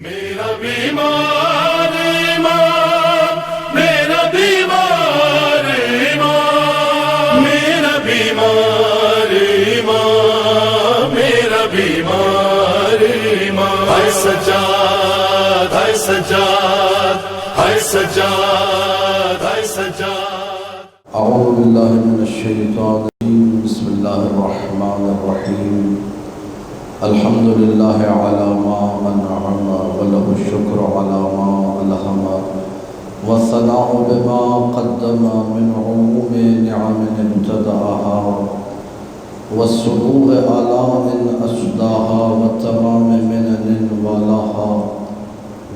میرا بیمار ایمان، میرا بیمار ایمان، میرا بیمار ایمان، میرا بیمار ایمان، ہائے سجاد، ہائے سجاد، ہائے سجاد، ہائے سجاد۔ اعوذ باللہ من الشیطان الرجیم، بسم اللہ الرحمن الرحیم۔ الحمد للہ علی ما انعم وله الشکر علی ما الہم والثناء بما قدم من عموم نعم ابتدأها والسبوغ آلاء أسداها والتمام منن والاها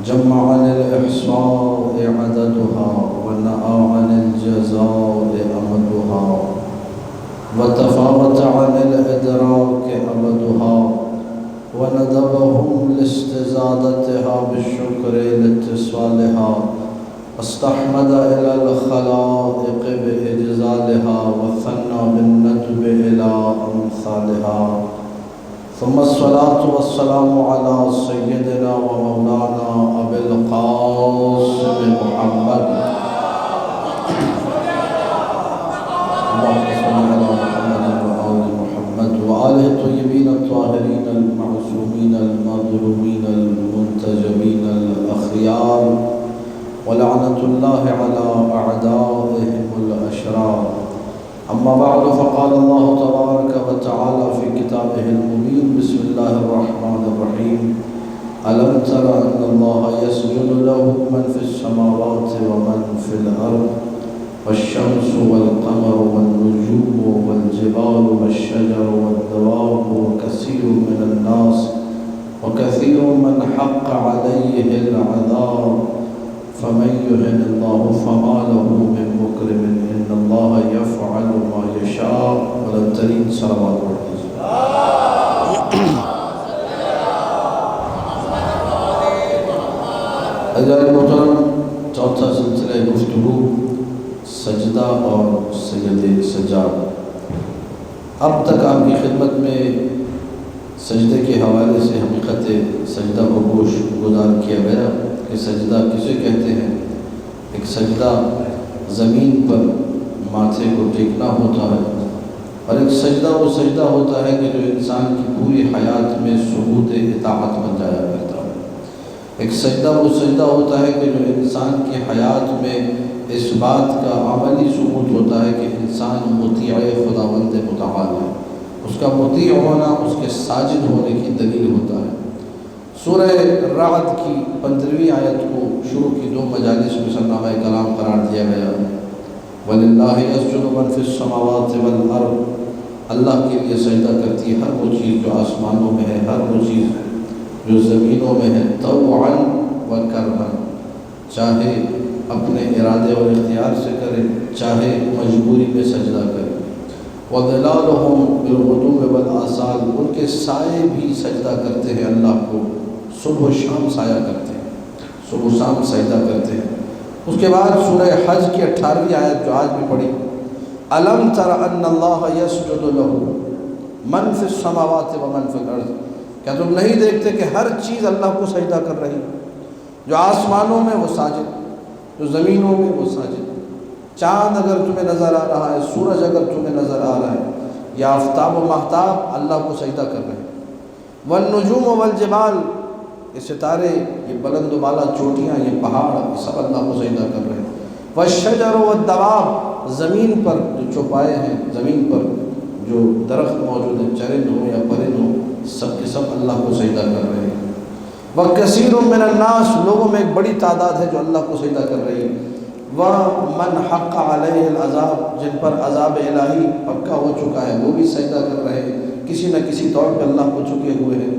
جمع عن الإحصاء عددها ونأى عن الجزاء أمدها وتفاوت عن الإدراك أبدها وندبهم لاستزادتها بالشكر لاتصالها واستحمد إلى الخلائق بإجزالها وثنى بالندب إلى أمثالها ثم الصلاة والسلام على سيدنا ومولانا أبي القاسم محمد اللهم صل على محمد وآل محمد وآله الطيبين الطاهرين المعصومين المظلومين المنتجبين الأخيار ولعنة الله على أعدائهم الأشرار. أما بعد فقال الله تبارك وتعالى في كتابه المبين بسم الله الرحمن الرحيم ألم تر أن الله يسجد له من في السماوات ومن في الأرض والشمس والقمر والنجوم والجبال والشجر والدواب وكثير من الناس وكثير من حق عليه العذاب فمن يهن الله فما له من مكرم إن الله يفعل ما يشاء وللترين صلوات الرحيم. عزیز محترم، چوتھا سلسلہ گفتگو سجدہ اور سید سجاد۔ اب تک آپ کی خدمت میں سجدے کے حوالے سے حقیقت سجدہ کو گوش گزار کیا گیا کہ سجدہ کسے کہتے ہیں۔ ایک سجدہ زمین پر ماتھے کو ٹیکنا ہوتا ہے، اور ایک سجدہ وہ سجدہ ہوتا ہے کہ جو انسان کی پوری حیات میں ثبوت اطاعت بن جایا کرتا ہے۔ ایک سجدہ وہ سجدہ ہوتا ہے کہ جو انسان کی حیات میں اس بات کا عملی ثبوت ہوتا ہے کہ انسان مطیع خداوند متعال ہے، اس کا مطیع ہونا اس کے ساجد ہونے کی دلیل ہوتا ہے۔ سورہ رعد کی 15ویں آیت کو شروع کی 2 مجالس میں سرنامہ کلام قرار دیا گیا۔ وَلِلَّهِ يَسْجُدُ مَنْ فِي السَّمَاوَاتِ وَالْأَرْضِ، اللہ کے لیے سجدہ کرتی ہے ہر وہ چیز جو آسمانوں میں ہے، ہر وہ چیز جو زمینوں میں ہے، طوعاً وَكَرْهًا، چاہے اپنے ارادے اور اختیار سے کرے، چاہے مجبوری میں سجدہ کرے۔ وَظِلَالُهُمْ بِالْغُدُوِّ وَالْآصَالِ، ان کے سائے بھی سجدہ کرتے ہیں اللہ کو، صبح و شام سایہ کرتے ہیں، صبح و شام سجدہ کرتے ہیں۔ اس کے بعد سورہ حج کی 18ویں آیت جو آج بھی پڑھی، أَلَمْ تَرَ أَنَّ اللَّهَ يَسْجُدُ لَهُ مَنْ فِي السَّمَاوَاتِ وَمَنْ فِي الْأَرْضِ، کیا تم نہیں دیکھتے کہ ہر چیز اللہ کو سجدہ کر رہی ہے؟ جو آسمانوں میں وہ ساجد، جو زمینوں میں وہ ساجد۔ چاند اگر تمہیں نظر آ رہا ہے، سورج اگر تمہیں نظر آ رہا ہے، یا آفتاب و ماہتاب اللہ کو سجدہ کر رہے ہیں۔ والنجوم والجبال، یہ ستارے، یہ بلند و بالا چوٹیاں، یہ پہاڑ، یہ سب اللہ کو سجدہ کر رہے ہیں۔ والشجر والدواب، زمین پر جو چوپائے ہیں، زمین پر جو درخت موجود ہیں، چرند ہوں یا پرند ہوں، سب کے سب اللہ کو سجدہ کر رہے ہیں۔ وَكَثِيرٌ مِّنَ النَّاسِ، لوگوں میں ایک بڑی تعداد ہے جو اللہ کو سجدہ کر رہی ہے۔ وَمَنْ حَقَّ عَلَيْهِ الْعَذَابُ، جن پر عذاب الہی پکا ہو چکا ہے وہ بھی سجدہ کر رہے ہیں، کسی نہ کسی طور پہ اللہ کو جھکے ہوئے ہیں۔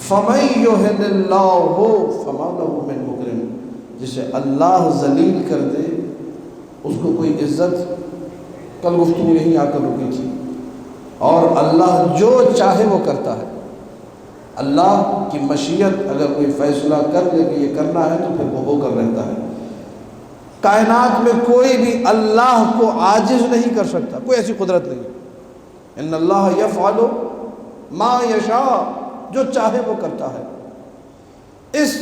فَمَن يُهِنِ اللَّهُ فَمَا لَهُ مِن مُكْرِمٍ، جسے اللہ ذلیل کر دے اس کو کوئی عزت۔ کل گفتگو یہیں آ کر رکی تھی۔ اور اللہ جو چاہے وہ کرتا ہے، اللہ کی مشیت اگر کوئی فیصلہ کر لے کہ یہ کرنا ہے تو پھر وہ ہو کر رہتا ہے۔ کائنات میں کوئی بھی اللہ کو عاجز نہیں کر سکتا، کوئی ایسی قدرت نہیں۔ ان اللہ یفعل ما یشاء، جو چاہے وہ کرتا ہے۔ اس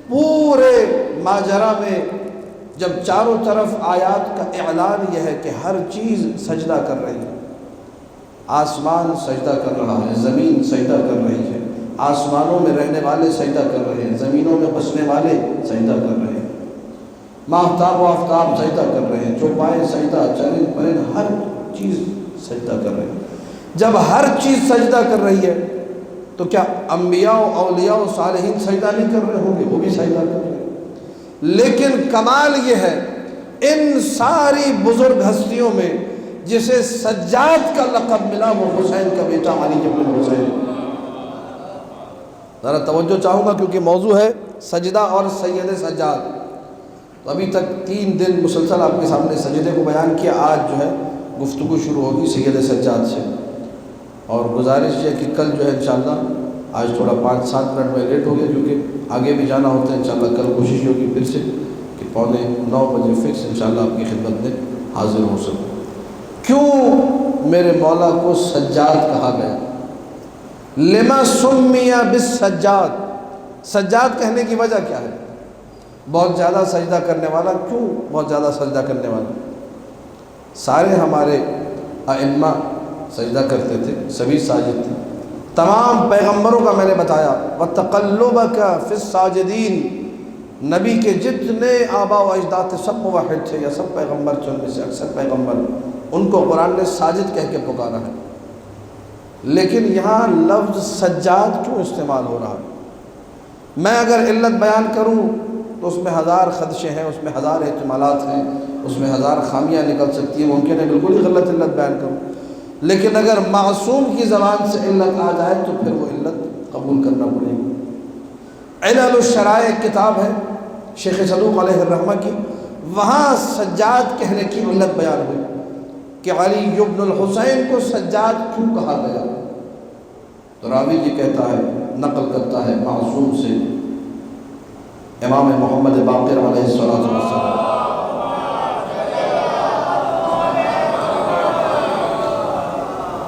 پورے ماجرا میں جب چاروں طرف آیات کا اعلان یہ ہے کہ ہر چیز سجدہ کر رہی ہے، آسمان سجدہ کر رہا ہے، زمین سجدہ کر رہی ہے، آسمانوں میں رہنے والے سجدہ کر رہے ہیں، زمینوں میں بسنے والے سجدہ کر رہے ہیں، ماہتاب و آفتاب سجدہ کر رہے ہیں، چوپائے سجدہ، چرند پرند ہر چیز سجدہ کر رہے ہیں۔ جب ہر چیز سجدہ کر رہی ہے تو کیا انبیاء و اولیاء و صالحین سجدہ نہیں کر رہے ہوں گے؟ وہ بھی سجدہ کر رہے ہیں۔ لیکن کمال یہ ہے ان ساری بزرگ ہستیوں میں جسے سجاد کا لقب ملا وہ حسین کا بیٹا علی بن حسین۔ ذرا توجہ چاہوں گا کیونکہ موضوع ہے سجدہ اور سید سجاد۔ تو ابھی تک 3 دن مسلسل آپ کے سامنے سجدے کو بیان کیا، آج جو ہے گفتگو شروع ہوگی سید سجاد سے، اور گزارش یہ کہ کل جو ہے انشاءاللہ، آج تھوڑا 5-7 منٹ میں لیٹ ہو گیا کیونکہ آگے بھی جانا ہوتا ہے انشاءاللہ، کل کوشش ہوگی پھر سے کہ 8:45 بجے فکس انشاءاللہ آپ کی خدمت میں حاضر ہو سکوں۔ کیوں میرے مولا کو سجاد کہا گیا؟ لما سمی بالسجاد، سجاد کہنے کی وجہ کیا ہے؟ بہت زیادہ سجدہ کرنے والا۔ کیوں بہت زیادہ سجدہ کرنے والا؟ سارے ہمارے ائمہ سجدہ کرتے تھے، سبھی ساجد تھے، تمام پیغمبروں کا میں نے بتایا وَتَقَلُّبَكَ فِي السَّاجِدِينَ، نبی کے جتنے آبا و اجداد تھے سب موحد تھے، یا سب پیغمبر تھے، ان میں سے اکثر پیغمبر، ان کو قرآن نے ساجد کہہ کے پکارا ہے۔ لیکن یہاں لفظ سجاد کیوں استعمال ہو رہا ہے؟ میں اگر علت بیان کروں تو اس میں 1000 خدشے ہیں، اس میں 1000 احتمالات ہیں، اس میں 1000 خامیاں نکل سکتی ہیں، ممکن ہے بالکل ہی غلط علت بیان کروں، لیکن اگر معصوم کی زبان سے علت آ جائے تو پھر وہ علت قبول کرنا پڑے گی۔ علل الشرائع ایک کتاب ہے شیخ صدوق علیہ الرحمہ کی، وہاں سجاد کہنے کی علت بیان ہوئی کہ علی بن الحسین کو سجاد کیوں کہا گیا؟ تو راوی یہ کہتا ہے، نقل کرتا ہے معصوم سے، امام محمد باقر علیہ السلام،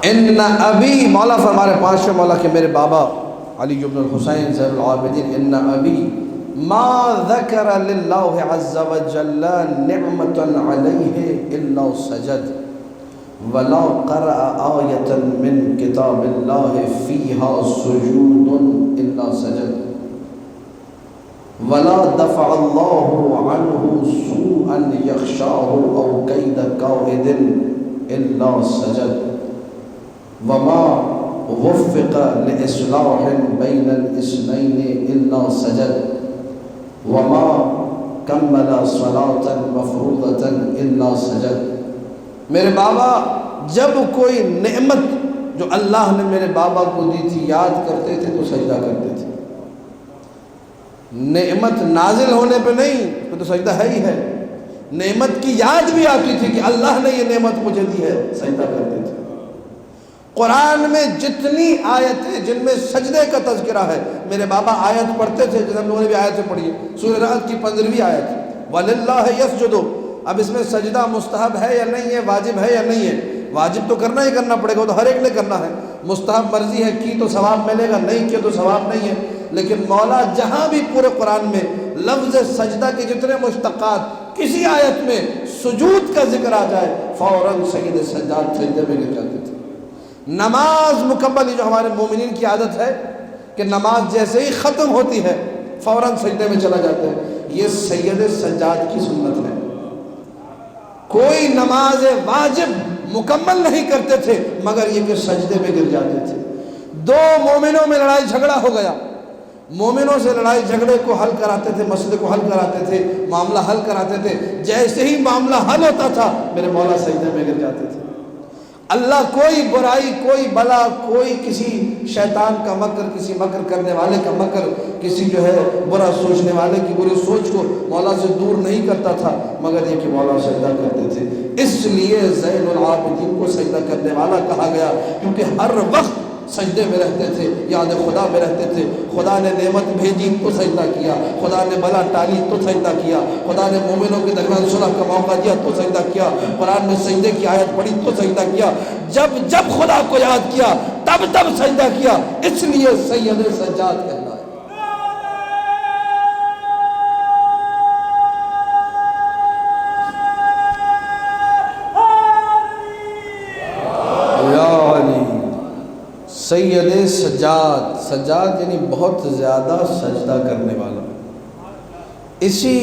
ان ابی، مولا فرما رہے 5ویں مولا کہ میرے بابا علی بن الحسین زین العابدین، ان ابی ما ذکر للہ عز وجل نعمتا علیہ الا سجد ولا قرأ آیتا من کتاب اللہ فیہا سجود الا سجد ولا دفع اللہ عنہ سوءا یخشاہ او کید قائد الا سجد وما وفق لإصلاح بین الاثنین الا سجد وما کمل صلاة مفروضة الا سجد۔ میرے بابا جب کوئی نعمت جو اللہ نے میرے بابا کو دی تھی یاد کرتے تھے تو سجدہ کرتے تھے، نعمت نازل ہونے پہ نہیں تو سجدہ ہے ہی ہے، نعمت کی یاد بھی آتی تھی کہ اللہ نے یہ نعمت مجھے دی ہے، سجدہ کرتے تھے۔ قرآن میں جتنی آیتیں جن میں سجدے کا تذکرہ ہے، میرے بابا آیت پڑھتے تھے، جن ہم لوگوں نے بھی آیتیں پڑھی ہے، سورہ رعد کی 15ویں آیت وَلِلَّهِ يَسْجُدُ۔ اب اس میں سجدہ مستحب ہے یا نہیں ہے، واجب ہے یا نہیں ہے؟ واجب تو کرنا ہی کرنا پڑے گا، وہ تو ہر ایک نے کرنا ہے، مستحب مرضی ہے، کی تو ثواب ملے گا، نہیں کیا تو ثواب نہیں ہے۔ لیکن مولا جہاں بھی پورے قرآن میں لفظ سجدہ کے جتنے مشتقات کسی آیت میں سجود کا ذکر آ جائے فوراً سید سجاد سجدے میں گر جاتے تھے۔ نماز مکمل، یہ جو ہمارے مومنین کی عادت ہے کہ نماز جیسے ہی ختم ہوتی ہے فوراً سجدے میں چلا جاتے ہیں، یہ سید سجاد کی سنت ہے۔ کوئی نماز واجب مکمل نہیں کرتے تھے مگر یہ کہ سجدے میں گر جاتے تھے۔ 2 مومنوں میں لڑائی جھگڑا ہو گیا، مومنوں سے لڑائی جھگڑے کو حل کراتے تھے، مسئلے کو حل کراتے تھے، معاملہ حل کراتے تھے، جیسے ہی معاملہ حل ہوتا تھا میرے مولا سجدے میں گر جاتے تھے۔ اللہ کوئی برائی، کوئی بلا، کوئی کسی شیطان کا مکر، کسی مکر کرنے والے کا مکر، کسی جو ہے برا سوچنے والے کی بری سوچ کو مولا سے دور نہیں کرتا تھا مگر یہ کہ مولا سجدہ کرتے تھے۔ اس لیے زین العابدین کو سجدہ کرنے والا کہا گیا، کیونکہ ہر وقت سجدے میں رہتے تھے، یاد خدا میں رہتے تھے۔ خدا نے نعمت بھیجی تو سجدہ کیا، خدا نے بلا ٹالی تو سجدہ کیا، خدا نے مومنوں کے درمیان صلح کا موقع دیا تو سجدہ کیا، قرآن میں سجدے کی آیت پڑھی تو سجدہ کیا، جب جب خدا کو یاد کیا تب تب سجدہ کیا، اس لیے سید سجاد کہنا ہے۔ سید سجاد، سجاد یعنی بہت زیادہ سجدہ کرنے والا. اسی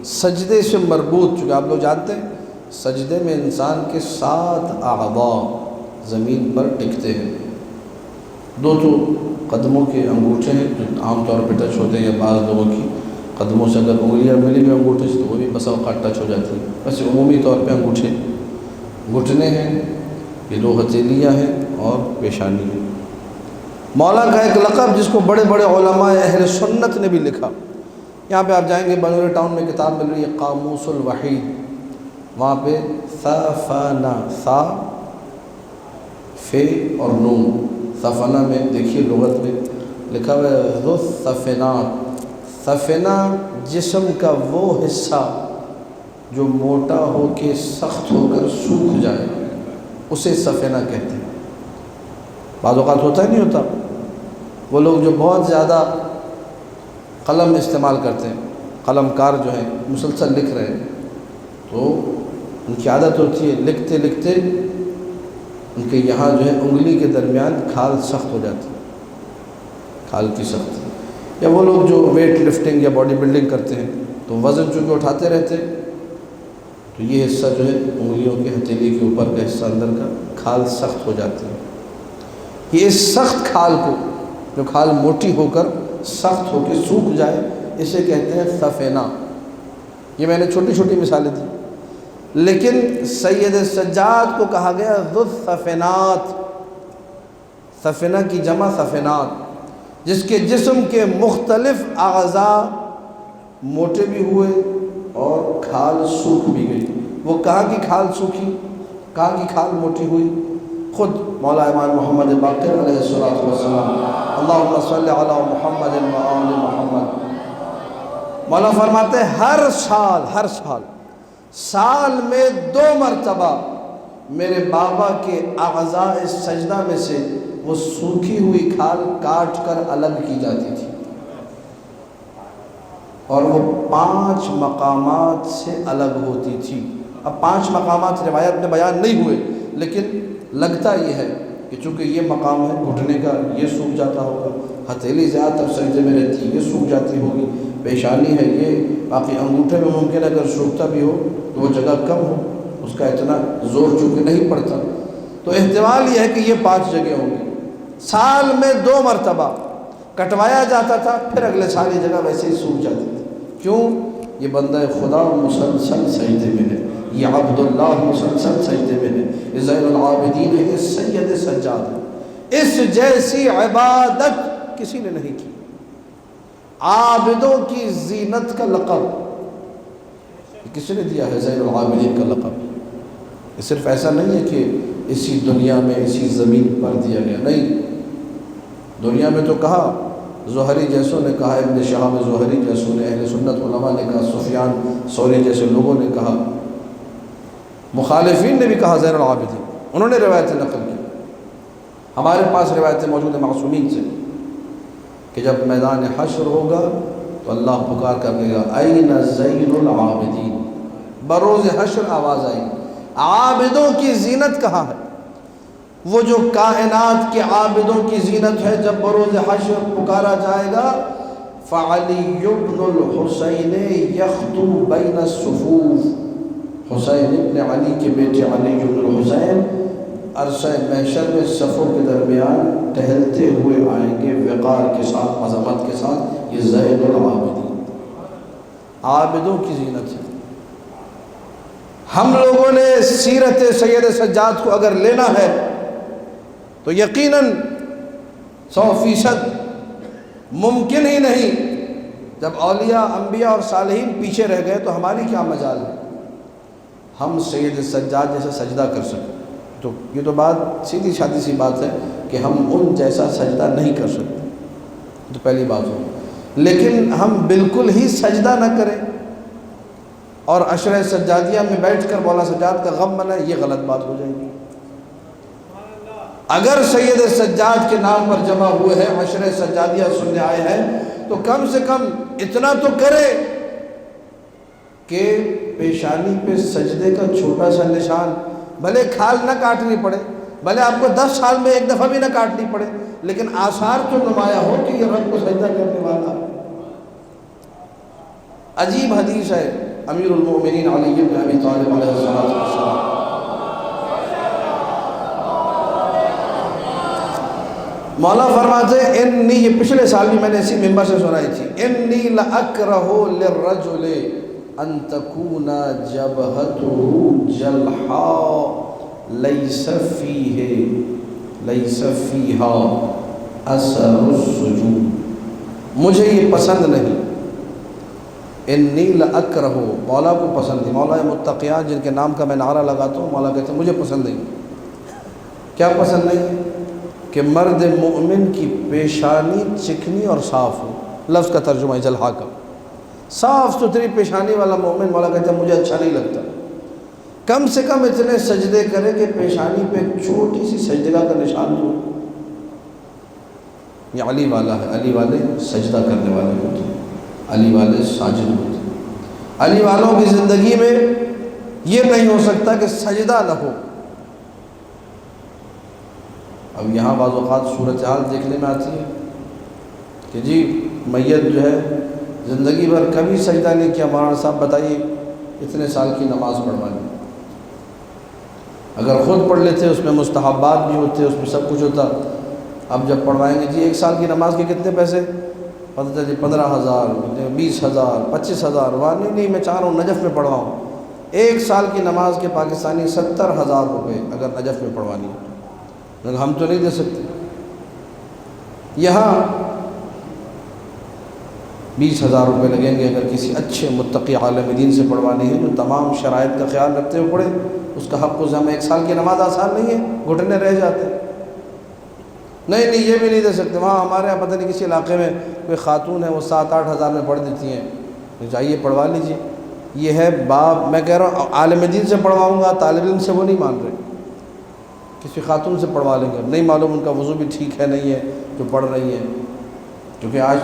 سجدے سے مربوط، چونکہ آپ لوگ جانتے ہیں سجدے میں انسان کے 7 اعضاء زمین پر ٹکتے ہیں. 2 تو قدموں کے انگوٹھے ہیں جو عام طور پہ ٹچ ہوتے ہیں، یا بعض لوگوں کی قدموں سے اگر انگلیاں ملی ہوئی انگوٹھے سے تو وہ بھی بسا اوقات ٹچ ہو جاتی ہیں. ویسے عمومی طور پہ انگوٹھے، گھٹنے ہیں، یہ 2 ہتھیلیاں ہیں اور پیشانی ہے. مولا کا ایک لقب جس کو بڑے بڑے علماء اہل سنت نے بھی لکھا. یہاں پہ آپ جائیں گے بنگلور ٹاؤن میں کتاب مل رہی ہے قاموس الوحید، وہاں پہ ثفنا، ثا فے اور نون، ثفنا میں دیکھیے لغت میں لکھا ہوا ہے ذو الثفنات. ثفنا جسم کا وہ حصہ جو موٹا ہو کے سخت ہو کر سوکھ جائے اسے ثفنا کہتے ہیں. بعض اوقات ہوتا ہی نہیں ہوتا، وہ لوگ جو بہت زیادہ قلم استعمال کرتے ہیں، قلم کار جو ہیں مسلسل لکھ رہے ہیں، تو ان کی عادت ہوتی ہے لکھتے لکھتے ان کے یہاں جو ہے انگلی کے درمیان کھال سخت ہو جاتی ہے، کھال کی سختی. یا وہ لوگ جو ویٹ لفٹنگ یا باڈی بلڈنگ کرتے ہیں تو وزن چونکہ اٹھاتے رہتے تو یہ حصہ جو ہے انگلیوں کے ہتھیلی کے اوپر کا حصہ اندر کا کھال سخت ہو جاتی ہے. یہ اس سخت کھال کو، جو کھال موٹی ہو کر سخت ہو کے سوکھ جائے، اسے کہتے ہیں ثفنا. یہ میں نے چھوٹی چھوٹی مثالیں دی، لیکن سید سجاد کو کہا گیا ذو الثفنات. ثفنا کی جمع ثفنات، جس کے جسم کے مختلف اعضاء موٹے بھی ہوئے اور کھال سوکھ بھی گئی. وہ کہاں کی کھال سوکھی، کہاں کی کھال موٹی ہوئی؟ خود مولا امام محمد باقر علیہ السلام، اللہم صلی علی محمد و آل محمد. مولا فرماتے ہیں ہر سال میں 2 مرتبہ میرے بابا کے اعضاء سجدہ میں سے وہ سوکھی ہوئی کھال کاٹ کر الگ کی جاتی تھی، اور وہ 5 مقامات سے الگ ہوتی تھی. اب 5 مقامات روایت میں بیان نہیں ہوئے، لیکن لگتا یہ ہے کہ چونکہ یہ مقام ہے گھٹنے کا، یہ سوکھ جاتا ہوگا. ہتھیلی زیادہ تر سجدے میں رہتی ہے، یہ سوکھ جاتی ہوگی. پیشانی ہے یہ، باقی انگوٹھے میں ممکن ہے اگر سوکھتا بھی ہو تو وہ جگہ کم ہو، اس کا اتنا زور چونکہ نہیں پڑتا. تو احتمال یہ ہے کہ یہ 5 جگہ ہوں گی. سال میں 2 مرتبہ کٹوایا جاتا تھا، پھر اگلے سال یہ جگہ ویسے ہی سوکھ جاتی تھی. کیوں؟ یہ بندہ خدا مسلسل سجدے میں ہے، یہ عبداللہ مسلسل سجدے میں ہے، یہ زین العابدین ہے، یہ سید سجاد ہے. اس جیسی عبادت کسی نے نہیں کی. عابدوں کی زینت کا لقب کسی نے دیا ہے، زین العابدین کا لقب. یہ صرف ایسا نہیں ہے کہ اسی دنیا میں اسی زمین پر دیا گیا، نہیں. دنیا میں تو کہا، زہری جیسوں نے کہا، ابن شہاب زہری جیسوں نے، اہل سنت علماء نے کہا، سفیان ثوری جیسے لوگوں نے کہا، مخالفین نے بھی کہا زین العابدین. انہوں نے روایتیں نقل کی. ہمارے پاس روایتیں موجود ہیں معصومین سے کہ جب میدان حشر ہوگا تو اللہ پکار کر دے گا این زین العابدین. بروز حشر آواز آئی، عابدوں کی زینت کہاں ہے؟ وہ جو کائنات کے عابدوں کی زینت ہے، جب بروز حشر پکارا جائے گا فعلی ابن الحسین یخطو بین الصفوف. حسین ابن علی کے بیٹے علی ابن الحسین عرصہ محشر میں صفوں کے درمیان ٹہلتے ہوئے آئیں گے، وقار کے ساتھ، عظمت کے ساتھ. یہ زین العابدین، عابدوں کی زینت ہے. ہم لوگوں نے سیرت سید سجاد کو اگر لینا ہے تو یقیناً 100% ممکن ہی نہیں. جب اولیاء، انبیاء اور صالحین پیچھے رہ گئے تو ہماری کیا مجال ہے ہم سید سجاد جیسا سجدہ کر سکیں؟ تو یہ تو بات سیدھی سادی سی بات ہے کہ ہم ان جیسا سجدہ نہیں کر سکتے، تو پہلی بات ہو. لیکن ہم بالکل ہی سجدہ نہ کریں اور عشرہ سجادیہ میں بیٹھ کر مولا سجاد کا غم منائیں، یہ غلط بات ہو جائے گی. اگر سید سجاد کے نام پر جمع ہوئے ہیں، عشرہ سجادیہ سننے آئے ہیں، تو کم سے کم اتنا تو کرے کہ پیشانی پہ سجدے کا چھوٹا سا نشان، بھلے کھال نہ کاٹنی پڑے بھلے آپ کو 10 سال میں ایک دفعہ بھی نہ کاٹنی پڑے، لیکن آثار تو نمایاں ہو کہ یہ رب کو سجدہ کرنے والا ہے۔ عجیب حدیث ہے امیر المومنین علی بن ابی طالب علیہ السلام، مولا فرماتے ہیں انی، یہ پچھلے سال بھی میں نے اسی ممبر سے سنائی تھی، انی لأکرہ للرجل ان تکون جبہتہ جلحاء لیس فیہا اثر السجود، مجھے یہ پسند نہیں، انی لأکرہ، مولا کو پسند نہیں، مولا متقیان جن کے نام کا میں نعرہ لگاتا ہوں، مولا کہتے ہیں مجھے پسند نہیں۔ کیا پسند نہیں؟ کہ مرد مومن کی پیشانی چکنی اور صاف ہو، لفظ کا ترجمہ ہے جلحا کا، صاف ستھری پیشانی والا مومن مولا کہتے ہیں مجھے اچھا نہیں لگتا، کم سے کم اتنے سجدے کرے کہ پیشانی پہ ایک چھوٹی سی سجدگاہ کا نشان ہو۔ یہ علی والا ہے، علی والے سجدہ کرنے والے ہوتے ہیں، علی والے ساجد ہوتے ہیں۔ علی والوں کی زندگی میں یہ نہیں ہو سکتا کہ سجدہ نہ ہو۔ اب یہاں بعض اوقات صورتحال دیکھنے میں آتی ہے کہ جی میت جو ہے زندگی بھر کبھی سجدہ نہیں کیا، مولانا صاحب بتائیے اتنے سال کی نماز پڑھوانی، اگر خود پڑھ لیتے اس میں مستحبات بھی ہوتے، اس میں سب کچھ ہوتا، اب جب پڑھوائیں گے جی 1 سال کی نماز کے کتنے پیسے، پتہ چلے جی 15,000 20,000 25,000، وہاں نہیں میں چاہ رہا ہوں نجف میں پڑھواؤں، 1 سال کی نماز کے پاکستانی 70,000 روپے اگر نجف میں پڑھوانی ہے، ہم تو نہیں دے سکتے۔ یہاں 20,000 روپے لگیں گے اگر کسی اچھے متقی عالم دین سے پڑھوانے ہیں جو تمام شرائط کا خیال رکھتے ہوئے پڑھے، اس کا حق ہم 1 سال کی نماز آسان نہیں ہے، گھٹنے رہ جاتے، نہیں یہ بھی نہیں دے سکتے۔ وہاں ہمارے یہاں پتہ نہیں کسی علاقے میں کوئی خاتون ہے وہ 7-8 ہزار میں پڑھ دیتی ہیں، جائیے پڑھوا لیجیے۔ یہ ہے باب، میں کہہ رہا ہوں عالم دین سے پڑھواؤں گا، طالب علم سے وہ نہیں مان رہے، کسی خاتون سے پڑھوا لیں گے، نہیں معلوم ان کا وضو بھی ٹھیک ہے نہیں ہے جو پڑھ رہی ہیں، کیونکہ آج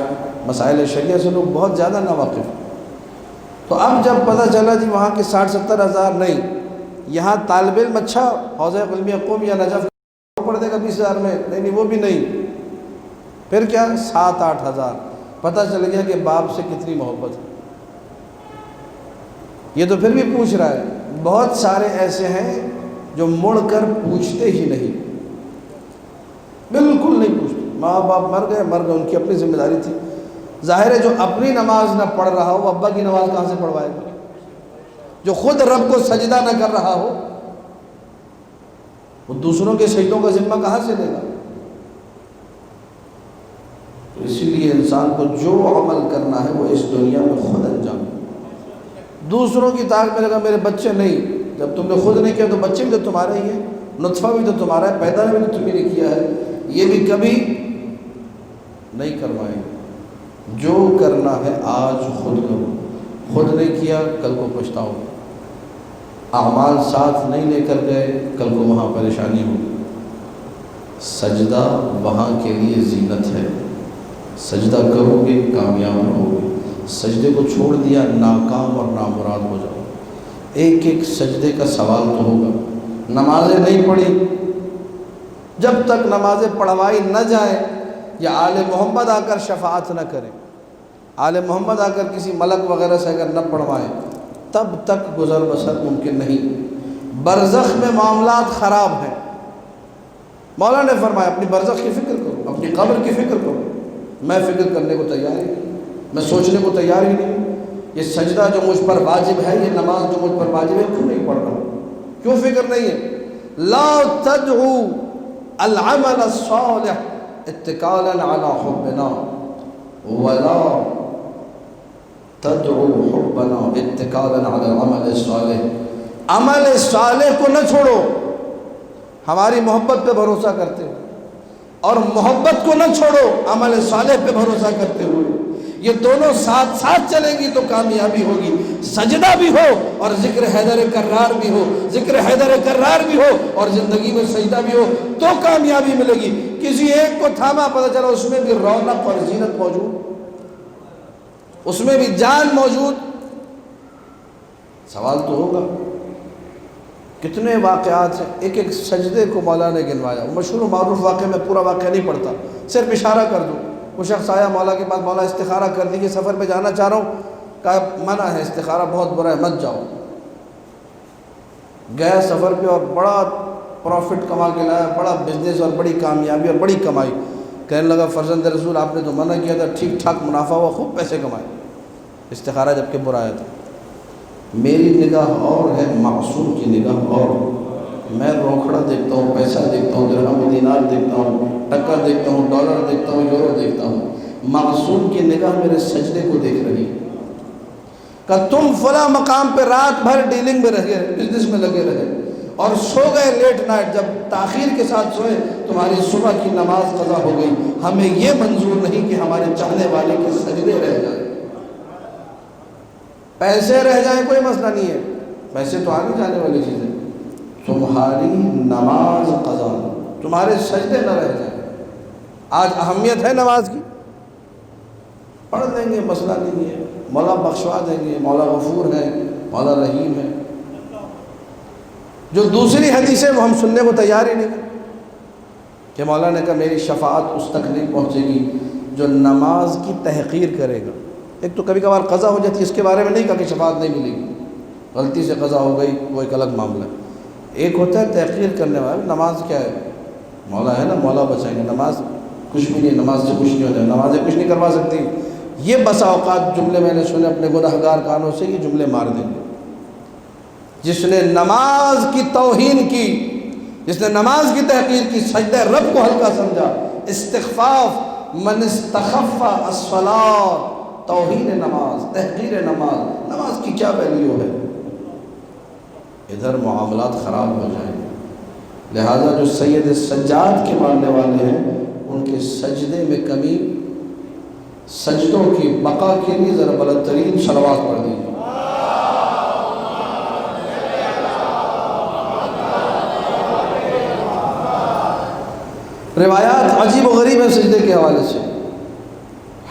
مسائل شریعہ سے لوگ بہت زیادہ ناواقف ہیں۔ تو اب جب پتہ چلا جی وہاں کے 60-70 ہزار نہیں، یہاں طالب علم اچھا حوزہ علمیہ قوم یا نجف پڑھ دے گا 20,000 میں، نہیں وہ بھی نہیں، پھر کیا 7-8 ہزار، پتہ چل گیا کہ باپ سے کتنی محبت ہے۔ یہ تو پھر بھی پوچھ رہا ہے، بہت سارے ایسے ہیں جو مڑ کر پوچھتے ہی نہیں، بالکل نہیں پوچھتے، ماں باپ مر گئے ان کی اپنی ذمہ داری تھی، ظاہر ہے جو اپنی نماز نہ پڑھ رہا ہو ابا کی نماز کہاں سے پڑھوائے گا، جو خود رب کو سجدہ نہ کر رہا ہو وہ دوسروں کے سجدوں کا ذمہ کہاں سے لے گا۔ تو اسی لیے انسان کو جو عمل کرنا ہے وہ اس دنیا میں خود انجام، دوسروں کی طاقت میں لگا میرے بچے نہیں، جب تم نے خود نہیں کیا تو بچے بھی تو تمہارے ہی ہیں، نطفہ بھی تو تمہارا ہے، پیدا بھی تو تمہیں نے کیا ہے، یہ بھی کبھی نہیں کروائیں گے۔ جو کرنا ہے آج خود کرو، خود نہیں کیا کل کو پچھتاؤ، اعمال ساتھ نہیں لے کر گئے کل کو وہاں پریشانی ہوگی۔ سجدہ وہاں کے لیے زینت ہے، سجدہ کرو گے کامیاب رہو گے، سجدے کو چھوڑ دیا ناکام اور نامراد ہو جاؤ۔ ایک سجدے کا سوال تو ہوگا، نمازیں نہیں پڑھی، جب تک نمازیں پڑھوائی نہ جائیں یا آل محمد آ کر شفاعت نہ کریں، آل محمد آ کر کسی ملک وغیرہ سے اگر نہ پڑھوائیں تب تک گزر بسر ممکن نہیں۔ برزخ میں معاملات خراب ہیں، مولا نے فرمایا اپنی برزخ کی فکر کرو، اپنی قبر کی فکر کرو، میں فکر کرنے کو تیار ہی نہیں، میں سوچنے کو تیار ہی نہیں، یہ سجدہ جو مجھ پر واجب ہے، یہ نماز جو مجھ پر واجب ہے کیوں نہیں پڑھ رہا، کیوں فکر نہیں ہے۔ لا تدعو العمل الصالح اتکالا علی حبنا ولا تدعو حبنا اتکالا علی العمل الصالح، عمل صالح کو نہ چھوڑو ہماری محبت پہ بھروسہ کرتے ہو، اور محبت کو نہ چھوڑو عمل صالح پہ بھروسہ کرتے ہوئے، یہ دونوں ساتھ ساتھ چلیں گی تو کامیابی ہوگی۔ سجدہ بھی ہو اور ذکر حیدر کرار بھی ہو، ذکر حیدر کرار بھی ہو اور زندگی میں سجدہ بھی ہو تو کامیابی ملے گی۔ کسی ایک کو تھاما پتہ چلا اس میں بھی رونق اور زینت موجود، اس میں بھی جان موجود، سوال تو ہوگا کتنے واقعات ہیں، ایک ایک سجدے کو مولا نے گنوایا۔ مشہور و معروف واقعے میں پورا واقعہ نہیں پڑھتا، صرف اشارہ کر دوں۔ وہ شخص آیا مولا کے پاس، مولا استخارہ کر دیجیے، سفر پہ جانا چاہ رہا ہوں۔ کہا منع ہے، استخارہ بہت برا ہے، مت جاؤ۔ گیا سفر پہ اور بڑا پروفٹ کما کے لایا، بڑا بزنس اور بڑی کامیابی اور بڑی کمائی۔ کہنے لگا فرزند رسول آپ نے تو منع کیا تھا، ٹھیک ٹھاک منافع ہوا، خوب پیسے کمائے، استخارہ جب کہ برا آیا تھا۔ میری نگاہ اور ہے، معصوم کی نگاہ اور۔ میں روکھڑا دیکھتا ہوں، پیسہ دیکھتا ہوں، درہم و دینار دیکھتا ہوں، ٹکا دیکھتا ہوں، ڈالر دیکھتا ہوں، یورو دیکھتا ہوں۔ معصوم کی نگاہ میرے سجدے کو دیکھ رہی ہے۔ کہ تم فلاں مقام پہ رات بھر ڈیلنگ میں رہے، بزنس میں لگے رہے اور سو گئے لیٹ نائٹ، جب تاخیر کے ساتھ سوئے تمہاری صبح کی نماز قضا ہو گئی۔ ہمیں یہ منظور نہیں کہ ہمارے چاہنے والے کے سجدے رہ جائیں۔ پیسے رہ جائیں کوئی مسئلہ نہیں ہے، پیسے تو آنے جانے والی چیزیں، تمہاری نماز قضا، تمہارے سجدے نہ رہ جائیں۔ آج اہمیت ہے نماز کی، پڑھ لیں گے مسئلہ نہیں ہے، مولا بخشوا دیں گے، مولا غفور ہے، مولا رحیم ہے۔ جو دوسری حدیث ہے وہ ہم سننے کو تیار ہی نہیں کہ مولا نے کہا میری شفاعت اس تک نہیں پہنچے گی جو نماز کی تحقیر کرے گا۔ ایک تو کبھی کبھار قضا ہو جاتی ہے، اس کے بارے میں نہیں کہا کہ شفاعت نہیں ملے گی، غلطی سے قضا ہو گئی وہ ایک الگ معاملہ ہے۔ ایک ہوتا ہے تحقیر کرنے والا، نماز کیا ہے، مولا ہے نا، مولا بچائیں گے، نماز کچھ بھی نہیں، نماز سے کچھ نہیں ہو جائے، نمازیں کچھ نہیں کروا سکتی۔ یہ بسا اوقات جملے میں نے سنے اپنے گناہگار کانوں سے، یہ جملے مار دیں گے۔ جس نے نماز کی توہین کی، جس نے نماز کی تحقیر کی، سجدہ رب کو ہلکا سمجھا، استخفاف، من استخف الصلاۃ، توہین نماز، تحقیر نماز، نماز کی کیا ویلیو ہے، ادھر معاملات خراب ہو جائیں۔ لہذا جو سید سجاد کے ماننے والے ہیں ان کے سجدے میں کمی، سجدوں کی بقا کے لیے ذرا بلند ترین صلوات پڑھ دیجیے۔ روایات عجیب و غریب ہیں سجدے کے حوالے سے۔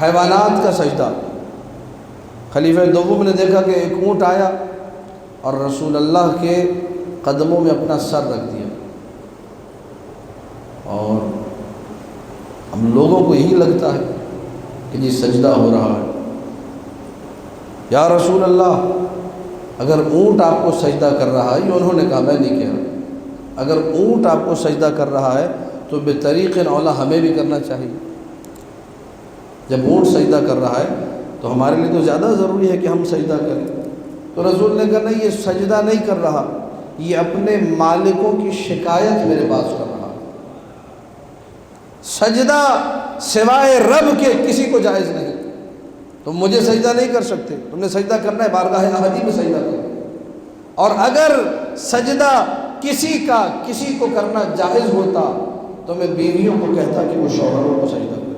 حیوانات کا سجدہ، خلیفہ دوم نے دیکھا کہ ایک اونٹ آیا اور رسول اللہ کے قدموں میں اپنا سر رکھ دیا، اور ہم لوگوں کو یہی لگتا ہے کہ جی سجدہ ہو رہا ہے۔ یا رسول اللہ اگر اونٹ آپ کو سجدہ کر رہا ہے، یہ انہوں نے کہا، میں نہیں کہہ رہا، اگر اونٹ آپ کو سجدہ کر رہا ہے تو بطریق اولا ہمیں بھی کرنا چاہیے۔ جب اونٹ سجدہ کر رہا ہے تو ہمارے لیے تو زیادہ ضروری ہے کہ ہم سجدہ کریں۔ تو رسول نے کہا نہیں، یہ سجدہ نہیں کر رہا، یہ اپنے مالکوں کی شکایت میرے پاس کر رہا۔ سجدہ سوائے رب کے کسی کو جائز نہیں، تم مجھے سجدہ نہیں کر سکتے، تم نے سجدہ کرنا ہے بارگاہ احدی میں سجدہ کرو۔ اور اگر سجدہ کسی کو کرنا جائز ہوتا تو میں بیویوں کو کہتا کہ وہ شوہروں کو سجدہ کریں۔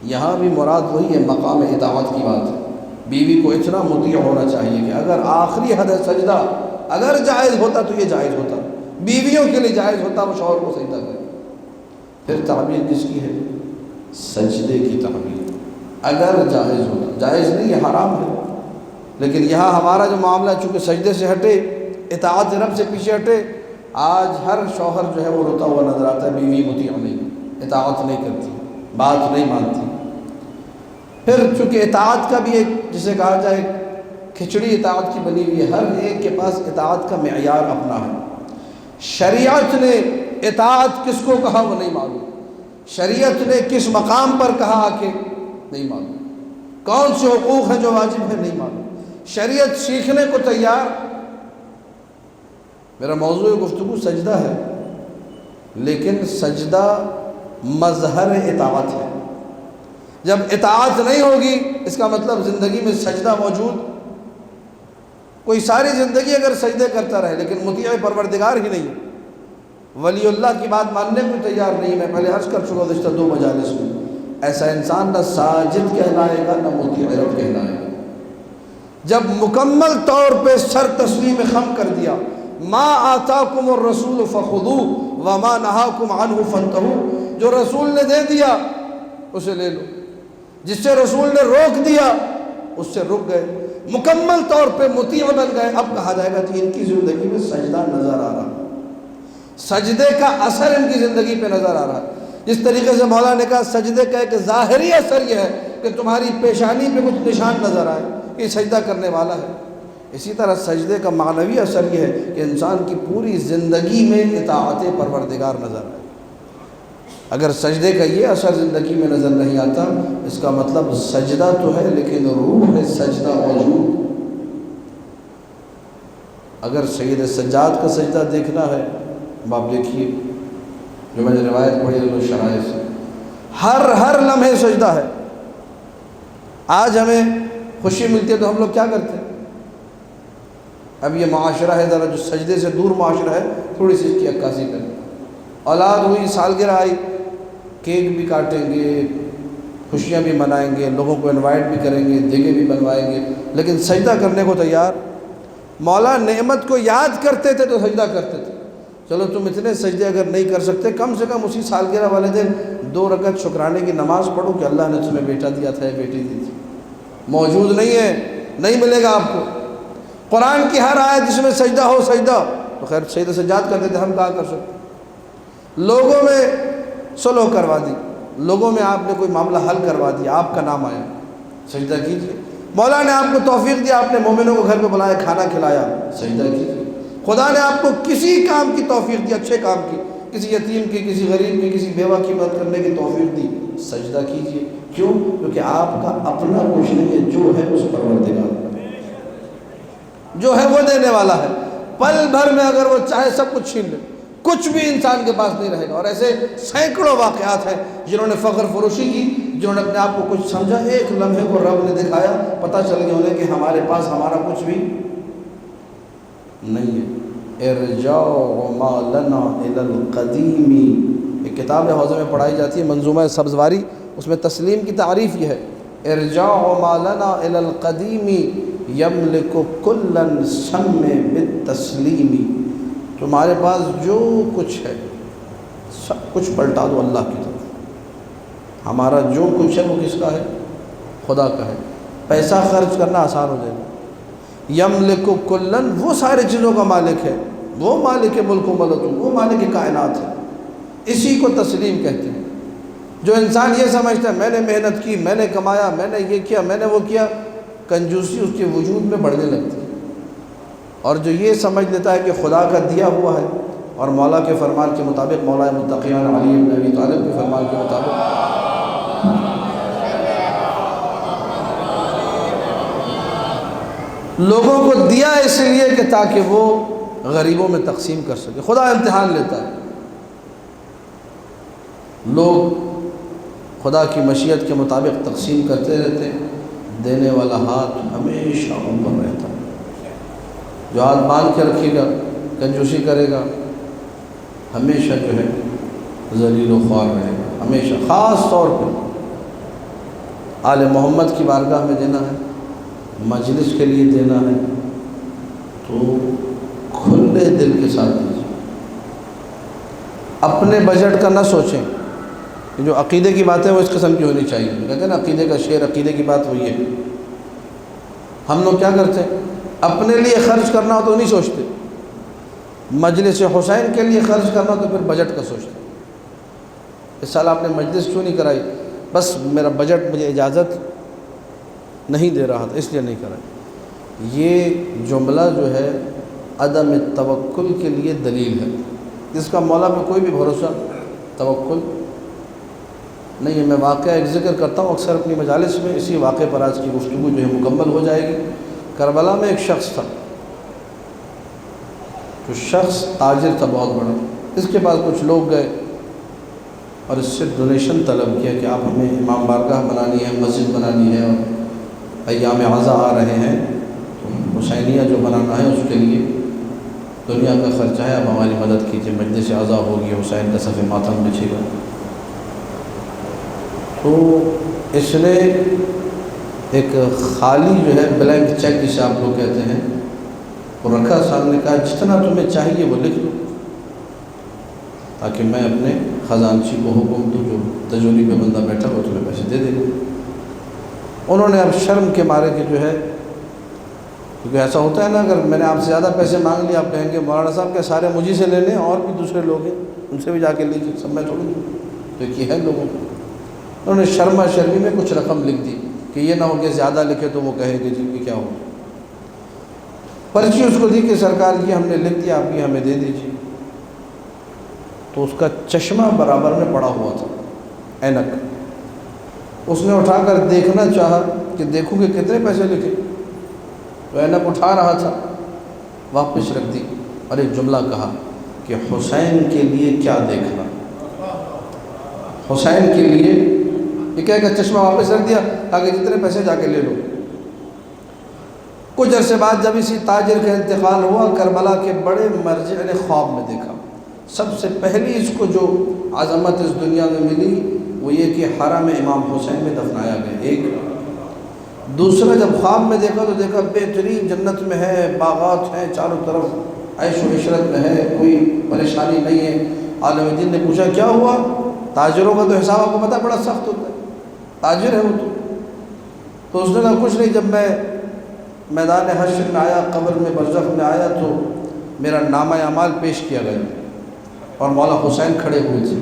یہاں بھی مراد وہی ہے، مقام اطاعت کی بات ہے۔ بیوی کو اتنا مطیع ہونا چاہیے کہ اگر آخری حد ہے سجدہ، اگر جائز ہوتا تو یہ جائز ہوتا، بیویوں کے لیے جائز ہوتا وہ شوہر کو سجدہ کرے۔ پھر تعبیر کس کی ہے؟ سجدے کی تعبیر، اگر جائز ہوتا، جائز نہیں یہ حرام ہے۔ لیکن یہاں ہمارا جو معاملہ چونکہ سجدے سے ہٹے، اطاعت رب سے پیچھے ہٹے، آج ہر شوہر جو ہے وہ روتا ہوا نظر آتا ہے، بیوی مطیع نہیں، اطاعت نہیں کرتی، بات نہیں مانتی۔ پھر چونکہ اطاعت کا بھی ایک، جسے کہا جائے کھچڑی اطاعت کی بنی ہوئی ہے، ہر ایک کے پاس اطاعت کا معیار اپنا ہے۔ شریعت نے اطاعت کس کو کہا وہ نہیں معلوم، شریعت نے کس مقام پر کہا آ کے نہیں معلوم، کون سے حقوق ہیں جو واجب ہے نہیں معلوم۔ شریعت سیکھنے کو تیار۔ میرا موضوع گفتگو سجدہ ہے، لیکن سجدہ مظہر اطاعت ہے۔ جب اطاعت نہیں ہوگی اس کا مطلب زندگی میں سجدہ موجود، کوئی ساری زندگی اگر سجدے کرتا رہے لیکن مطیع پروردگار ہی نہیں، ولی اللہ کی بات ماننے کو تیار نہیں۔ میں پہلے عرض کر چکا گزشتہ 2 مجالس میں، ایسا انسان نہ ساجد کہلائے گا نہ مطیع رب کہلائے گا۔ جب مکمل طور پہ سر تسلیم خم کر دیا، ما آتاکم الرسول فخذوہ وما نہاکم عنہ فانتہوا، جو رسول نے دے دیا اسے لے لو، جس سے رسول نے روک دیا اس سے رک گئے۔ مکمل طور پہ مطیع بن گئے، اب کہا جائے گا کہ ان کی زندگی میں سجدہ نظر آ رہا، سجدے کا اثر ان کی زندگی پہ نظر آ رہا۔ جس طریقے سے مولا نے کہا سجدے کا ایک ظاہری اثر یہ ہے کہ تمہاری پیشانی پہ کچھ نشان نظر آئے کہ سجدہ کرنے والا ہے، اسی طرح سجدے کا معنوی اثر یہ ہے کہ انسان کی پوری زندگی میں اطاعت پروردگار نظر آئے۔ اگر سجدے کا یہ اثر زندگی میں نظر نہیں آتا، اس کا مطلب سجدہ تو ہے لیکن روح ہے سجدہ موجود۔ اگر سید سجاد کا سجدہ دیکھنا ہے، اب آپ دیکھیے جو میں نے روایت پڑھی ہے شرائع سے، ہر لمحے سجدہ ہے۔ آج ہمیں خوشی ملتی ہے تو ہم لوگ کیا کرتے ہیں؟ اب یہ معاشرہ ہے ذرا جو سجدے سے دور معاشرہ ہے، تھوڑی سی اس کی عکاسی کریں۔ اولاد ہوئی، سالگرہ آئی، کیک بھی کاٹیں گے، خوشیاں بھی منائیں گے، لوگوں کو انوائٹ بھی کریں گے، دیگے بھی بنوائیں گے، لیکن سجدہ کرنے کو تیار۔ مولا نعمت کو یاد کرتے تھے تو سجدہ کرتے تھے۔ چلو تم اتنے سجدے اگر نہیں کر سکتے، کم سے کم اسی سالگرہ والے دن 2 رکعت شکرانے کی نماز پڑھو کہ اللہ نے تمہیں بیٹا دیا تھا، بیٹی دی تھی۔ موجود نہیں ہے، نہیں ملے گا آپ کو۔ قرآن کی ہر آیت جس میں سجدہ ہو سجدہ، تو خیر سید سجاد کرتے تھے، ہم کہاں کر سکتے؟ لوگوں میں صلح کروا دی، لوگوں میں آپ نے کوئی معاملہ حل کروا دیا، آپ کا نام آیا، سجدہ کیجیے۔ مولا نے آپ کو توفیق دیا، آپ نے مومنوں کو گھر پہ بلایا، کھانا کھلایا، سجدہ کیجیے۔ خدا نے آپ کو کسی کام کی توفیق دی، اچھے کام کی، کسی یتیم کی، کسی غریب کی، کسی بیوہ کی مدد کرنے کی توفیق دی، سجدہ کیجیے۔ کیوں؟ کیونکہ آپ کا اپنا کچھ نہیں ہے، جو ہے اس پروردگار جو ہے وہ دینے والا ہے۔ پل بھر میں اگر وہ چاہے سب کچھ چھین لے، کچھ بھی انسان کے پاس نہیں رہے گا۔ اور ایسے سینکڑوں واقعات ہیں جنہوں نے فخر فروشی کی، جنہوں نے اپنے آپ کو کچھ سمجھا، ایک لمحے کو رب نے دکھایا، پتہ چل گیا انہیں کہ ہمارے پاس ہمارا کچھ بھی نہیں ہے۔ ارجعوا ما لنا الی القدیم، ایک کتاب حوزے میں پڑھائی جاتی ہے، منظومہ سبزواری، اس میں تسلیم کی تعریف یہ ہے، ارجعوا ما لنا الی القدیم یملک کلا سم بالتسلیم۔ تمہارے پاس جو کچھ ہے سب کچھ پلٹا دو اللہ کی طرف۔ ہمارا جو کچھ ہے وہ کس کا ہے؟ خدا کا ہے۔ پیسہ خرچ کرنا آسان ہو جائے گا۔ یملک کلن، وہ سارے چیزوں کا مالک ہے، وہ مالک ملک و ملکوت، وہ مالک کائنات ہے، اسی کو تسلیم کہتے ہیں۔ جو انسان یہ سمجھتا ہے میں نے محنت کی، میں نے کمایا، میں نے یہ کیا، میں نے وہ کیا، کنجوسی اس کے وجود میں بڑھنے لگتی ہے۔ اور جو یہ سمجھ لیتا ہے کہ خدا کا دیا ہوا ہے، اور مولا کے فرمان کے مطابق، مولا متقیان علی بن ابی طالب کے فرمان کے مطابق لوگوں کو دیا اس لیے کہ تاکہ وہ غریبوں میں تقسیم کر سکے۔ خدا امتحان لیتا ہے، لوگ خدا کی مشیت کے مطابق تقسیم کرتے رہتے ہیں، دینے والا ہاتھ ہمیشہ اوپر رہتا ہے۔ جو ہاتھ باندھ کے رکھے گا، کنجوسی کرے گا، ہمیشہ جو ہے ذلیل و خوار رہے گا، ہمیشہ۔ خاص طور پہ آل محمد کی بارگاہ میں دینا ہے، مجلس کے لیے دینا ہے، تو کھلے دل کے ساتھ دیجیے۔ اپنے بجٹ کا نہ سوچیں کہ جو عقیدے کی باتیں وہ اس قسم کی ہونی چاہیے۔ کہتے ہیں نا عقیدے کا شعر، عقیدے کی بات وہی ہے۔ ہم لوگ کیا کرتے ہیں؟ اپنے لیے خرچ کرنا ہو تو نہیں سوچتے، مجلس حسین کے لیے خرچ کرنا ہو تو پھر بجٹ کا سوچتے۔ اس سال آپ نے مجلس کیوں نہیں کرائی؟ بس میرا بجٹ مجھے اجازت نہیں دے رہا تھا، اس لیے نہیں کرائی۔ یہ جملہ جو ہے عدم توکل کے لیے دلیل ہے، جس کا مولا پہ کوئی بھی بھروسہ، توکل نہیں ہے۔ میں واقعہ ایک ذکر کرتا ہوں اکثر اپنی مجالس میں، اسی واقعے پر آج کی گفتگو جو ہے مکمل ہو جائے گی۔ کربلا میں ایک شخص تھا، جو شخص تاجر تھا بہت بڑا، اس کے پاس کچھ لوگ گئے اور اس سے ڈونیشن طلب کیا کہ آپ ہمیں امام بارگاہ بنانی ہے، مسجد بنانی ہے، اور ایام عزا آ رہے ہیں، تو حسینیہ جو بنانا ہے اس کے لیے دنیا کا خرچہ ہے، آپ ہماری مدد کیجیے، مجلس عزا ہوگی، حسین کا صف ماتم بچھے گا۔ تو اس نے ایک خالی جو ہے بلینک چیک جسے آپ لوگ کہتے ہیں وہ رکھا سامنے، کہا جتنا تمہیں چاہیے وہ لکھ لو تاکہ میں اپنے خزانچی کو حکم دوں، جو تجوری پہ بندہ بیٹھا وہ تمہیں پیسے دے دے گا۔ انہوں نے اب شرم کے مارے کہ جو ہے کیونکہ ایسا ہوتا ہے نا، اگر میں نے آپ سے زیادہ پیسے مانگ لیے، آپ کہیں گے مولانا صاحب کے سارے مجھے سے لے لیں، اور بھی دوسرے لوگ ہیں ان سے بھی جا کے لیجیے، سب میں تھوڑی دوں، تو یہ ہے لوگوں کو۔ انہوں نے شرما شرمی میں کچھ رقم لکھ دی کہ یہ نہ ہو کہ زیادہ لکھے تو وہ کہے کہ جی یہ کیا ہو، پرچی اس کو دی کہ سرکار یہ ہم نے لکھ دیا، آپ یہ ہمیں دے دیجیے۔ تو اس کا چشمہ برابر میں پڑا ہوا تھا، اینک، اس نے اٹھا کر دیکھنا چاہا کہ دیکھوں کہ کتنے پیسے لکھے، تو اینک اٹھا رہا تھا، واپس رکھ دی اور ایک جملہ کہا کہ حسین کے لیے کیا دیکھنا، حسین کے لیے، یہ کہہ کر چشمہ واپس رکھ دیا تاکہ جتنے پیسے جا کے لے لو۔ کچھ عرصے بعد جب اسی تاجر کا انتقال ہوا، کربلا کے بڑے مرجع نے خواب میں دیکھا، سب سے پہلی اس کو جو عظمت اس دنیا میں ملی وہ یہ کہ حرم امام حسین میں دفنایا گیا، ایک۔ دوسرا جب خواب میں دیکھا تو دیکھا بہترین جنت میں ہے، باغات ہیں چاروں طرف، عیش و عشرت میں ہے، کوئی پریشانی نہیں ہے۔ عالم دین نے پوچھا کیا ہوا؟ تاجروں کا تو حساب آپ کو پتہ بڑا سخت ہوتا ہے، تاجر ہے وہ تو اس نے کہا کچھ نہیں، جب میں میدان حشر میں آیا، قبر میں برزخ میں آیا تو میرا نامہ اعمال پیش کیا گیا اور مولا حسین کھڑے ہوئے تھے۔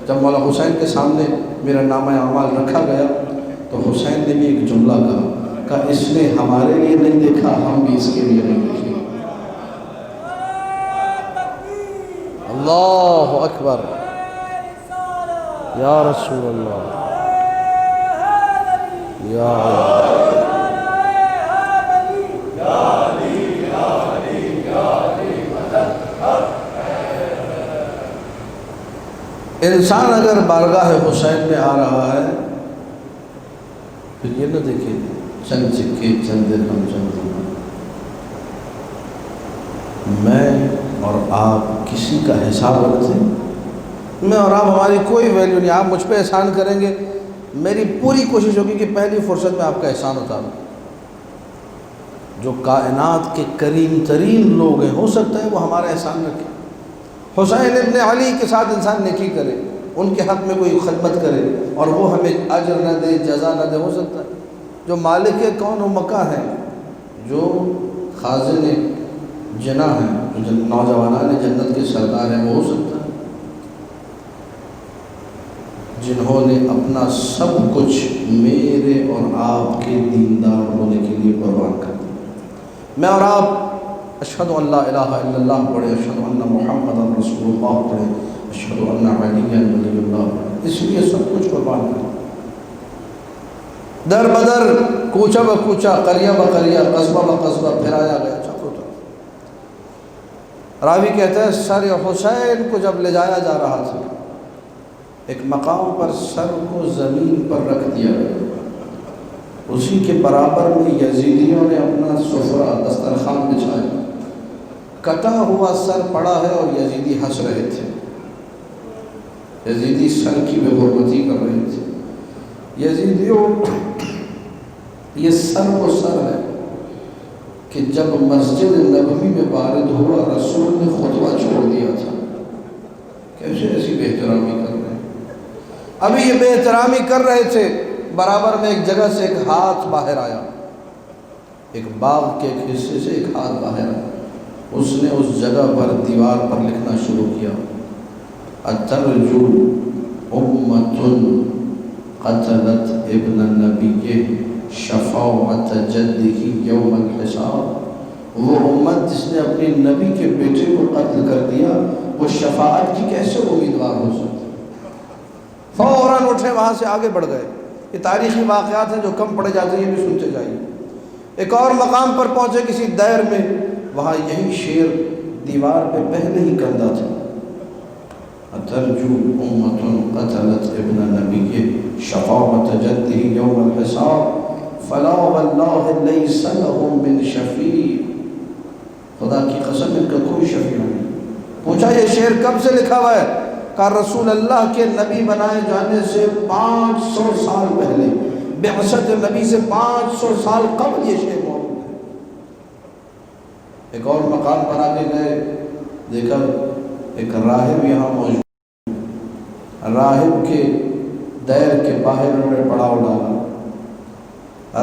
جب مولا حسین کے سامنے میرا نامہ اعمال رکھا گیا تو حسین نے بھی ایک جملہ کہا کہ اس نے ہمارے لیے نہیں دیکھا، ہم بھی اس کے لیے نہیں دیکھیں۔ اللہ اکبر، یا رسول اللہ، یا انسان اگر بارگاہ حسین میں آ رہا ہے پھر یہ نہ دیکھے چند سکے، چند درہم، چند دینار۔ میں اور آپ کسی کا حساب رکھتے ہیں؟ میں اور آپ، ہماری کوئی ویلیو نہیں۔ آپ مجھ پہ احسان کریں گے، میری پوری کوشش ہوگی کہ پہلی فرصت میں آپ کا احسان اتاروں۔ جو کائنات کے کریم ترین لوگ ہیں، ہو سکتا ہے وہ ہمارا احسان رکھے۔ حسین ابن علی کے ساتھ انسان نیکی کرے، ان کے حق میں کوئی خدمت کرے اور وہ ہمیں اجر نہ دے، جزا نہ دے، ہو سکتا ہے۔ جو مالک کون و مکہ ہیں، جو خازن جناح ہیں، جو نوجوانان جنت کے سردار ہیں، وہ ہو سکتا ہے۔ جنہوں نے اپنا سب کچھ میرے اور آپ کے دیندار ہونے کے لیے قربان کر دیا۔ میں اور آپ اشہد ان لا الہ الا اللہ پڑھے، اشہد ان محمد رسول اللہ پڑھے، اشہد ان علی ولی اللہ پڑھے، اس لیے سب کچھ قربان کریں۔ در بدر، کوچہ بکوچہ، قریہ بقریہ، قصبہ بقصبہ پھرایا گیا چاروں طرف۔ راوی کہتا ہے سر حسین کو جب لے جایا جا رہا تھا، ایک مقام پر سر کو زمین پر رکھ دیا گیا، اسی کے برابر میں یزیدیوں نے اپنا سفرہ دسترخوان بچھایا، کٹا ہوا سر پڑا ہے اور یزیدی ہنس رہے تھے۔ یزیدی سر کی بے حرمتی کر رہے تھے۔ یزیدیوں، یہ سر وہ سر ہے کہ جب مسجد نبوی میں وارد ہوا رسول نے خطبہ چھوڑ دیا تھا۔ کیسے ایسی بے احترامی کر رہے ہیں؟ ابھی یہ بے احترامی کر رہے تھے، برابر میں ایک جگہ سے ایک ہاتھ باہر آیا، ایک باغ کے ایک حصے سے ایک ہاتھ باہر آیا، اس نے اس جگہ پر دیوار پر لکھنا شروع کیا، اترجو امت قتلت ابن النبی شفاعت جدہ یوم الحساب۔ وہ امت جس نے اپنی نبی کے بیٹے کو قتل کر دیا، وہ شفاعت کی کیسے امیدوار ہو سکتی؟ فوراً اٹھے، وہاں سے آگے بڑھ گئے۔ یہ تاریخی واقعات ہیں جو کم پڑے جاتے ہیں، یہ بھی سنتے جائیے۔ ایک اور مقام پر پہنچے کسی دیر میں، وہاں یہی شعر دیوار پہ پہلے ہی کندہ تھا، اترجو امت قتلت ابن نبی شفاعت جدہ یوم الحساب فلا واللہ لیس لہم من شفیع۔ خدا کی قسم ان کا کوئی شفیع نہیں۔ پوچھا یہ شعر کب سے لکھا ہوا ہے؟ کہ رسول اللہ کے نبی بنائے جانے سے 500 سال پہلے، بعثت نبی سے 500 سال قبل یہ شعر موجود ہے۔ ایک اور مقام پر آگے گئے، دیکھا ایک راہب یہاں موجود، راہب کے دیر کے باہر انہوں نے پڑاؤ ڈالا۔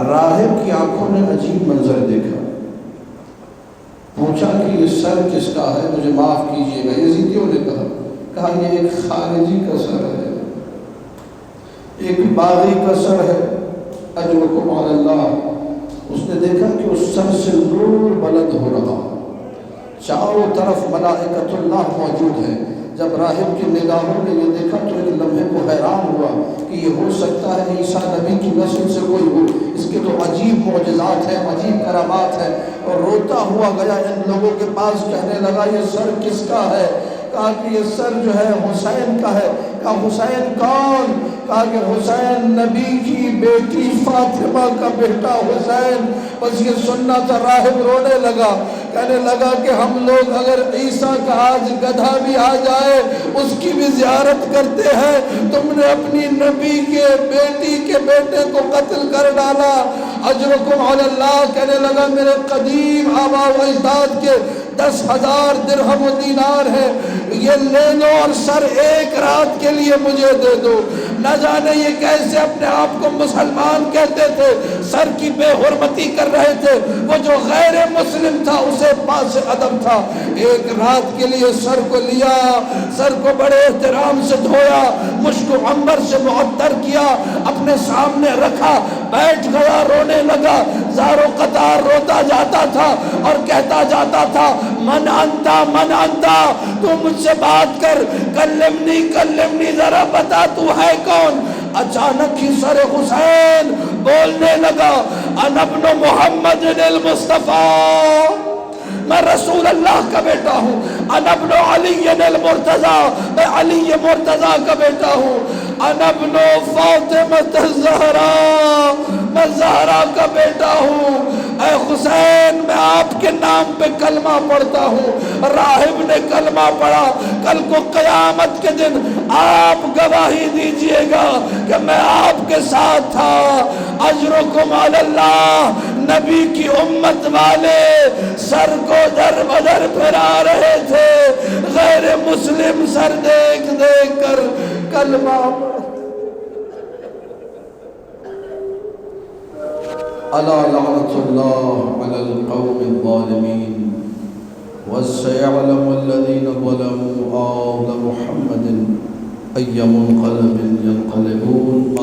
راہب کی آنکھوں نے عجیب منظر دیکھا، پوچھا کہ یہ سر کس کا ہے؟ مجھے معاف کیجیے گا، یزیدیوں نے کہا یہ ایک خارجی کا سر ہے، ایک باغی کا سر ہے، اجرکم علی اللہ۔ اس نے دیکھا کہ اس سر سے نور بلند ہو رہا، چاروں طرف ملائکۃ اللہ موجود ہے۔ جب راہب کی نگاہوں نے یہ دیکھا تو ایک لمحے کو حیران ہوا کہ یہ ہو سکتا ہے عیسیٰ نبی کی نسل سے کوئی ہو، اس کے تو عجیب معجزات ہیں، عجیب کرامات ہیں، اور روتا ہوا گیا ان لوگوں کے پاس، کہنے لگا یہ سر کس کا ہے؟ کہا کہ یہ سر جو ہے حسین کا ہے۔ کہا حسین کون؟ کہا کہ حسین نبی کی بیٹی فاطمہ کا بیٹا حسین۔ بس یہ سننا تھا، راہب رونے لگا، کہنے لگا کہ ہم لوگ اگر عیسیٰ کا آج گدھا بھی آ جائے اس کی بھی زیارت کرتے ہیں، تم نے اپنی نبی کے بیٹی کے بیٹے کو قتل کر ڈالا، اجرکم علی اللہ۔ کہنے لگا میرے قدیم آباء و اجداد کے 10,000 درہم و دینار ہے، یہ لے لو اور سر ایک رات کے لیے مجھے دے دو۔ نہ جانے یہ کیسے اپنے آپ کو مسلمان کہتے تھے، سر کی بے حرمتی کر رہے تھے، وہ جو غیر مسلم تھا اسے پاس ادب تھا۔ ایک رات کے لیے سر کو لیا، سر کو بڑے احترام سے دھویا، مشک و عنبر سے معطر کیا، اپنے سامنے رکھا، بیٹھ گیا، رونے لگا، زار و قطار روتا جاتا تھا اور کہتا جاتا تھا من انتا من انتا، تو مجھ سے بات کر، کلمنی کلمنی، ذرا بتا تو ہے کون؟ اچانک ہی سر حسین بولنے لگا انا ابن محمد المصطفیٰ، میں رسول اللہ کا بیٹا ہوں، انا ابن علی المرتضیٰ، میں علی مرتضیٰ کا بیٹا ہوں، انا ابن فاطمہ الزہراء، میں زہرا کا بیٹا ہوں۔ اے حسین میں آپ کے نام پہ کلمہ پڑھتا ہوں۔ راہب نے کلمہ پڑھا، کل کو قیامت کے دن آپ گواہی دیجئے گا کہ میں آپ کے ساتھ تھا۔ اجرکم علی اللہ۔ نبی کی امت والے سر کو در بدر پھرا رہے تھے، غیر مسلم سر دیکھ دیکھ کر کلمہ الا لعنت اللہ علی القوم الظالمین وسيعلم الذين ظلموا آل محمد أي منقلب ينقلبون۔